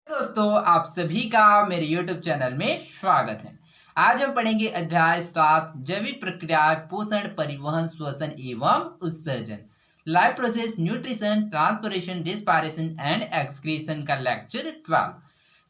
दोस्तों, आप सभी का मेरे YouTube चैनल में स्वागत है। आज हम पढ़ेंगे अध्याय 7 जैविक प्रक्रिया पोषण परिवहन श्वसन एवं उत्सर्जन life process nutrition transportation respiration and excretion का लेक्चर 12,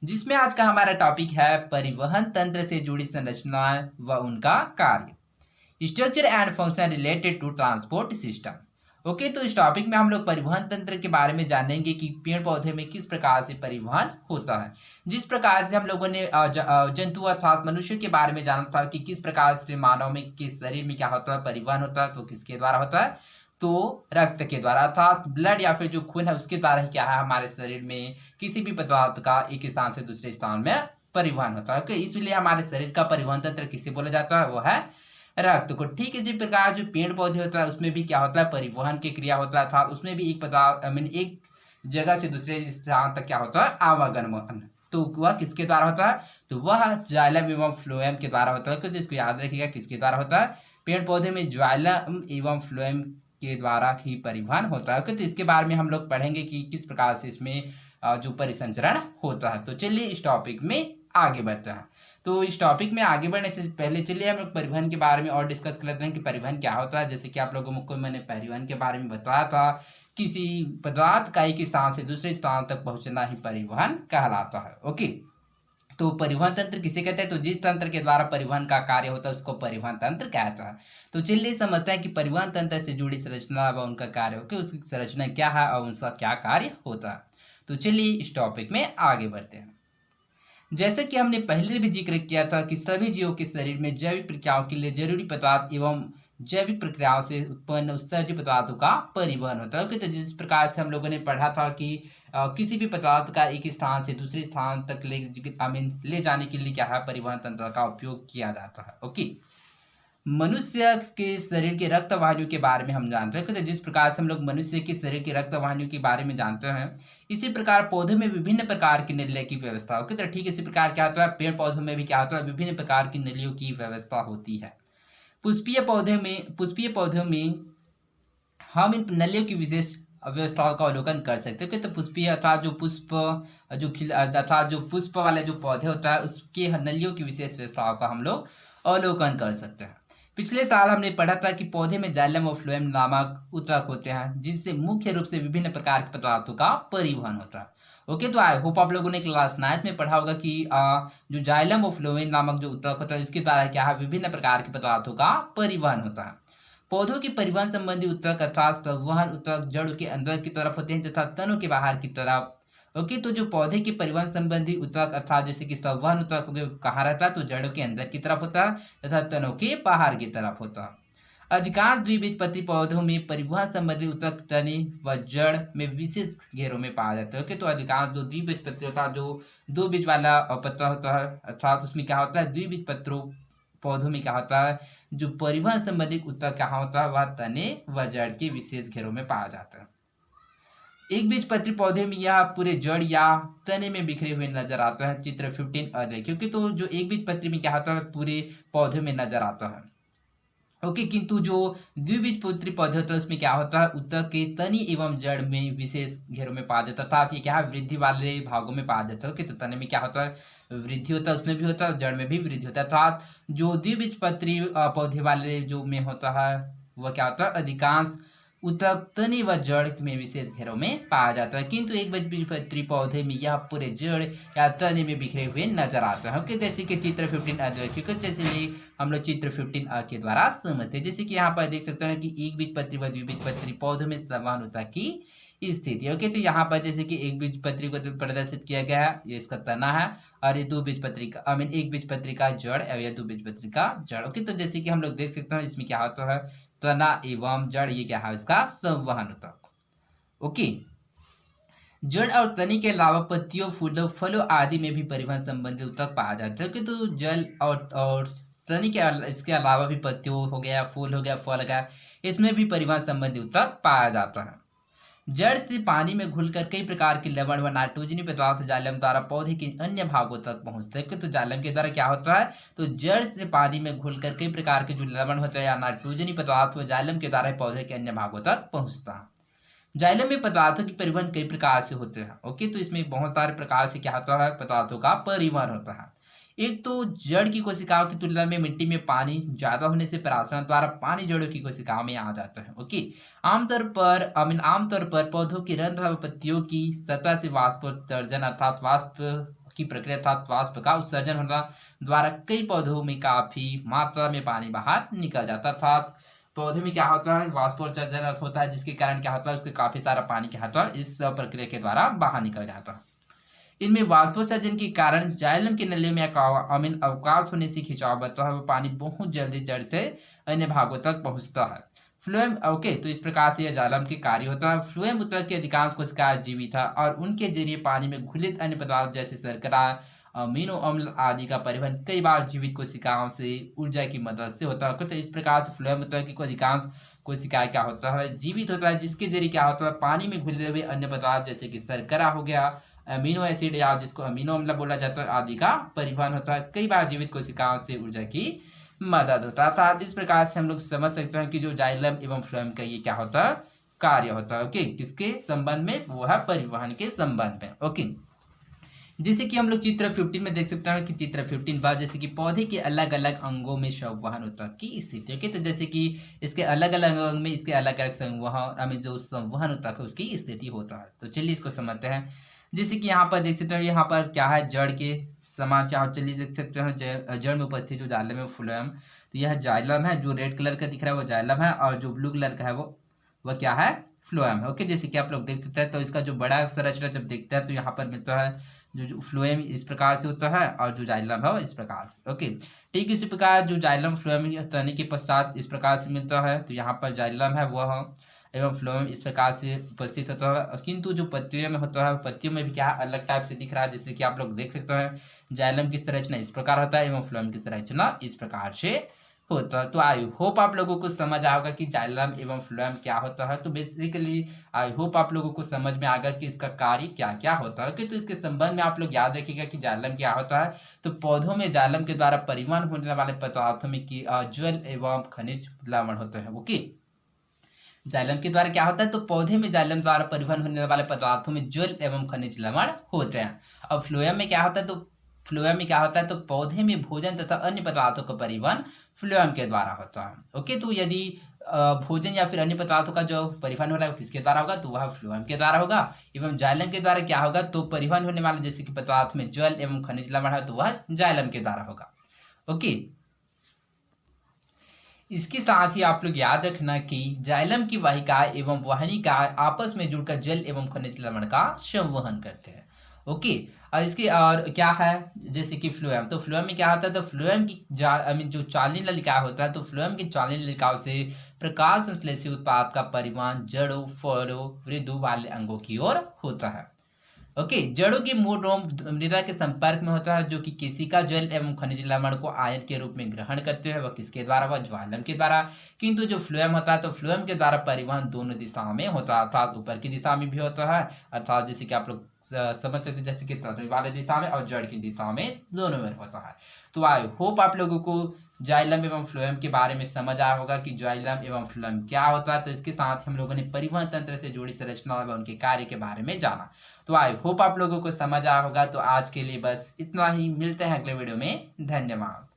जिसमें आज का हमारा टॉपिक है परिवहन तंत्र से जुड़ी संरचनाएं व उनका कार्य, structure and function related to transport system. Okay, तो इस टॉपिक में हम लोग परिवहन तंत्र के बारे में जानेंगे कि पेड़ पौधे में किस प्रकार से परिवहन होता है। जिस प्रकार से हम लोगों ने जंतु अर्थात मनुष्य के बारे में जाना था कि किस प्रकार से मानव में किस शरीर में क्या होता है, परिवहन होता है, तो किसके द्वारा होता है, तो रक्त के द्वारा अर्थात ब्लड या फिर जो खून है उसके द्वारा ही क्या है हमारे शरीर में किसी भी पदार्थ का एक स्थान से दूसरे स्थान में परिवहन होता है। ओके, इसलिए हमारे शरीर का परिवहन तंत्र किसे बोला जाता है, वो है रक्त को। ठीक इसी प्रकार जो पेड़ पौधे होता है उसमें भी क्या होता है, परिवहन की क्रिया होता था। उसमें भी एक पदार्थ एक जगह से दूसरे स्थान तक क्या होता है, आवागमन। तो वह किसके द्वारा होता है, तो वह जाइलम एवं फ्लोएम के द्वारा होता है। तो इसको याद रखिएगा, किसके द्वारा होता है, पेड़ पौधे में जाइलम एवं फ्लोएम के द्वारा ही परिवहन होता है। तो इसके बारे में हम लोग पढ़ेंगे कि किस प्रकार से इसमें जो परिसंचरण होता है। तो चलिए इस टॉपिक में आगे बढ़ते हैं। तो इस टॉपिक में आगे बढ़ने से पहले चलिए हम लोग परिवहन के बारे में और डिस्कस कर लेते हैं कि परिवहन क्या होता है। जैसे कि आप लोगों को मैंने परिवहन के बारे में बताया था, किसी पदार्थ का एक स्थान से दूसरे स्थान तक पहुंचना ही परिवहन कहलाता है। ओके, तो परिवहन तंत्र किसे कहते हैं, तो जिस तंत्र के द्वारा परिवहन का कार्य होता है उसको परिवहन तंत्र कहता है। तो चलिए समझते हैं कि परिवहन तंत्र से जुड़ी संरचना व उनका कार्य होकर उसकी संरचना क्या है और उनका क्या कार्य होता है। तो चलिए इस टॉपिक में आगे बढ़ते हैं। जैसे कि हमने पहले भी जिक्र किया था कि सभी जीवों के शरीर में जैविक प्रक्रियाओं के लिए जरूरी पदार्थ एवं जैविक प्रक्रियाओं से उत्पन्न उत्सर्जित पदार्थों का परिवहन होता है। तो जिस प्रकार से हम लोगों ने पढ़ा था कि किसी भी पदार्थ का एक स्थान से दूसरे स्थान तक ले जाने के लिए क्या है, परिवहन तंत्र का उपयोग किया जाता है। ओके, मनुष्य के शरीर के रक्त वाहिनियों के बारे में हम जानते हैं। तो जिस प्रकार से हम लोग मनुष्य के शरीर के रक्त वाहिनियों के बारे में जानते हैं, इसी प्रकार पौधों में विभिन्न प्रकार की नलियों की व्यवस्था होती है। तो ठीक इसी प्रकार क्या होता है, पेड़ पौधों में भी क्या होता है, विभिन्न प्रकार की नलियों की व्यवस्था होती है। पुष्पीय पौधों में हम इन नलियों की विशेष व्यवस्थाओं का अवलोकन कर सकते हैं। तो पुष्पीय अर्थात जो पुष्प वाले जो पौधे होता है उसके नलियों की विशेष व्यवस्थाओं का हम लोग अवलोकन कर सकते हैं। पिछले साल हमने पढ़ा था कि पौधे में जाइलम और फ्लोएम नामक ऊतक होते हैं, जिससे मुख्य रूप से विभिन्न प्रकार के पदार्थों का परिवहन होता है। ओके, तो आई होप आप लोगों ने क्लास 9 में पढ़ा होगा कि जो जाइलम और फ्लोएम नामक जो ऊतक होता है उसके द्वारा क्या है, विभिन्न प्रकार के पदार्थों का परिवहन होता है। पौधों की परिवहन संबंधी ऊतक अर्थात संवहन ऊतक जड़ के अंदर की तरफ होते हैं तथा तनों के बाहर की तरफ। ओके, तो जो पौधे की परिवहन संबंधी ऊतक अर्थात जैसे कि संवहन ऊतक कहाँ रहता है, तो जड़ों के अंदर की तरफ होता है तथा तनों के बाहर की तरफ होता है। अधिकांश द्विबीजपत्री पौधों में परिवहन संबंधी ऊतक तने व जड़ में विशेष घेरों में पाया जाता है। ओके, तो अधिकांश जो द्विबीजपत्री होता है, जो दो बीज वाला पत्ता होता है अर्थात उसमें क्या होता है, द्विबीजपत्री पौधों में क्या होता है, जो परिवहन संबंधी ऊतक कहाँ होता है, वह तने व जड़ के विशेष घेरों में पाया जाता है। एक बीजपत्री पौधे में यह पूरे जड़ या तने में बिखरे हुए नजर आता है। चित्र 15 क्योंकि तो जो एक बीजपत्री में क्या होता है, पूरे पौधे में नजर आता है। ओके, किंतु जो द्विबीजपत्री पौधे होता है उसमें क्या होता है, ऊतक के तनी एवं जड़ में विशेष घेरों में पाया जाता है अर्थात ये क्या है, वृद्धि वाले भागों में पाया जाता है। ओके, तो तने में क्या होता है, वृद्धि होता है, उसमें भी होता है, जड़ में भी वृद्धि होता है। अर्थात जो द्विबीजपत्री पौधे वाले जो में होता है वह क्या होता है, अधिकांश ऊतक तने व जड़ में विशेष घेरों में पाया जाता है, किंतु एक बीजपत्री पौधे में यह पूरे जड़ या तने में बिखरे हुए नजर आता है। ओके, जैसे कि चित्र 15 क्योंकि जैसे हम लोग चित्र 15 के द्वारा समझते हैं। जैसे कि यहाँ पर देख सकते हैं कि एक बीजपत्री व द्विबीजपत्री पौधों में संवहन ऊतक की स्थिति। ओके, तो यहाँ पर जैसे कि एक बीजपत्री को प्रदर्शित किया गया है, ये इसका तना है, और ये दो बीजपत्री का एक बीजपत्री का जड़ या दो बीजपत्री का जड़। ओके, तो जैसे कि हम लोग देख सकते हैं इसमें क्या होता है, तना एवं जड़, ये क्या है, इसका संवहन ऊतक। ओके, जड़ और तने के अलावा पत्तियों फलों आदि में भी परिवहन संबंधी ऊतक पाया जाता है। तो जल और तने के इसके अलावा भी पत्तियों हो गया, फूल हो गया, फल हो गया, इसमें भी परिवहन संबंधी ऊतक पाया जाता है। जड़ से पानी में घुलकर कई प्रकार के लवण व नाइट्रोजनी पदार्थ जाइलम द्वारा पौधे के अन्य भागों तक पहुंचते हैं। तो जाइलम के द्वारा क्या होता है, तो जड़ से पानी में घुलकर कई प्रकार के जो लवण होते हैं या नाइट्रोजनी पदार्थ वो जाइलम के द्वारा पौधे के अन्य भागों तक पहुंचता है। जाइलम में पदार्थों की परिवहन कई प्रकार से होते हैं। ओके, तो इसमें बहुत सारे प्रकार से क्या होता है, पदार्थों का परिवहन होता है। एक तो जड़ की कोशिकाओं की तुलना में मिट्टी में पानी ज्यादा होने से परागण द्वारा पानी जड़ों की कोशिकाओं में आ जाता है। ओके, आमतौर पर पौधों की रंध्र व पत्तियों की सतह से वाष्पोत्सर्जन अर्थात वाष्प की प्रक्रिया अर्थात वाष्प का उत्सर्जन होना द्वारा कई पौधों में काफी मात्रा में पानी बाहर निकल जाता है। अर्थात पौधे में क्या होता है, वाष्पोत्सर्जन होता है, जिसके कारण क्या होता है, उसके काफी सारा पानी क्या होता है, इस प्रक्रिया के द्वारा बाहर निकल जाता है। इनमें वाष्पोत्सर्जन के कारण जाइलम के नलियों में अवकाश होने से खिंचाव बढ़ता है, वो पानी बहुत जल्दी जड़ से अन्य भागों तक पहुंचता है। फ्लोएम ओके, तो इस प्रकार से यह जाइलम के कार्य होता है। फ्लोएम उत्तक की अधिकांश कोशिकाएं जीवित है और उनके जरिए पानी में घुलित अन्य पदार्थ जैसे शर्करा, अमीनो अम्ल आदि का परिवहन कई बार जीवित कोशिकाओं से ऊर्जा की मदद से होता है। तो इस प्रकार से फ्लोएम उत्तक की अधिकांश कोशिकाएं क्या होता है, जीवित होता है, जिसके जरिए क्या होता है, पानी में घुले हुए अन्य पदार्थ जैसे कि शर्करा हो गया, अमीनो एसिड या जिसको अमीनो अम्ल बोला जाता है आदि का परिवहन होता है। कई बार जीवित कोशिकाओं से ऊर्जा की मदद होता है। अर्थात इस प्रकार से हम लोग समझ सकते हैं कि जो जाइलम एवं फ्लोएम का ये क्या होता है, कार्य होता है। ओके, किसके संबंध में, वो है परिवहन के संबंध में। ओके, जैसे कि हम लोग चित्र 15 में देख सकते हैं कि चित्र 15 बार जैसे कि पौधे के अलग अलग अंगों में संवहन होता की स्थिति। ओके, तो जैसे कि इसके अलग अलग अंग में इसके अलग अलग संवहन जो संवहन होता है उसकी स्थिति होता है। तो चलिए इसको समझते हैं। जैसे कि यहाँ पर देख सकते हैं, यहाँ पर क्या है, जड़ के समान क्या हो, चलिए देख सकते हैं जड़ में उपस्थित जो जाइलम है फ्लोएम, तो यह जाइलम है, जो रेड कलर का दिख रहा है वो जाइलम है और जो ब्लू कलर का है वो क्या है, फ्लोएम है। ओके, जैसे कि आप लोग देख सकते हैं, तो इसका जो बड़ा संरचना जब देखते हैं तो यहाँ पर मिलता है जो फ्लोएम इस प्रकार से होता है और जो जाइलम है वो इस प्रकार से। ओके, ठीक इसी प्रकार जो जाइलम फ्लोएम तने के पश्चात इस प्रकार से मिलता है, तो यहाँ पर जाइलम है वह एवं फ्लोएम इस प्रकार से उपस्थित होता है। किंतु जो पत्तियों में होता है, पत्तियों में भी क्या अलग टाइप से दिख रहा है, जैसे कि आप लोग देख सकते हैं जाइलम की संरचना इस प्रकार होता है एवं फ्लोएम की संरचना इस प्रकार से होता है। तो आई होप आप लोगों को समझ आएगा कि जाइलम एवं फ्लोएम क्या होता है। तो बेसिकली आई होप आप लोगों को समझ में आएगा कि इसका कार्य क्या क्या होता है। ओके, तो इसके संबंध में आप लोग याद रखिएगा कि जाइलम क्या होता है। तो पौधों में जाइलम के द्वारा परिवहन होने वाले पदार्थों में जल एवं खनिज लवण होते हैं। ओके, जाइलम के द्वारा क्या होता है, तो पौधे में जाइलम द्वारा परिवहन होने वाले पदार्थों में जल एवं खनिज लवण होते हैं। अब फ्लोएम में क्या होता है, तो फ्लोएम में क्या होता है, तो पौधे में भोजन तथा अन्य पदार्थों का परिवहन फ्लोएम के द्वारा होता है। ओके, तो यदि भोजन या फिर अन्य पदार्थों का जो परिवहन हो रहा है वो किसके द्वारा होगा, तो वह फ्लोएम के द्वारा होगा। एवं जाइलम के द्वारा क्या होगा, तो परिवहन होने वाले जैसे कि पदार्थ में जल एवं खनिज लवण है तो वह जाइलम के द्वारा होगा। ओके, इसके साथ ही आप लोग याद रखना कि जाइलम की वाहिकाएं एवं वाहिनिकाएं आपस में जुड़कर जल एवं खनिज लवण का संवहन करते हैं। ओके, और इसके और क्या है, जैसे कि फ्लोएम, तो फ्लोएम में क्या होता है, तो फ्लोएम की जो चालनी नलिका होता है, तो फ्लोएम की चालनी नलिकाओं से प्रकाश संश्लेषी उत्पाद का परिवहन जड़ों, फलों, वृद्धों वाले अंगों की ओर होता है। ओके, जड़ों के मूल रोम मृदा के संपर्क में होता है, जो कि केशिका जल एवं खनिज लवण को आयन के रूप में ग्रहण करते हैं, वह किसके द्वारा, वह जाइलम के द्वारा। किंतु जो फ्लोएम होता है, तो फ्लोएम के द्वारा परिवहन दोनों दिशाओं में होता है, अर्थात ऊपर की दिशा में भी होता है, अर्थात जैसे कि आप लोग समझ सकते हैं जैसे कि तृतीय वाले दिशा में और जड़ की दिशा में दोनों में होता है। तो आई होप आप लोगों को जाइलम एवं फ्लोएम के बारे में समझ आया होगा कि जाइलम एवं फ्लोएम क्या होता है। तो इसके साथ हम लोगों ने परिवहन तंत्र से जुड़ी संरचना और उनके कार्य के बारे में जाना। तो आई होप आप लोगों को समझ आया होगा। तो आज के लिए बस इतना ही, मिलते हैं अगले वीडियो में। धन्यवाद।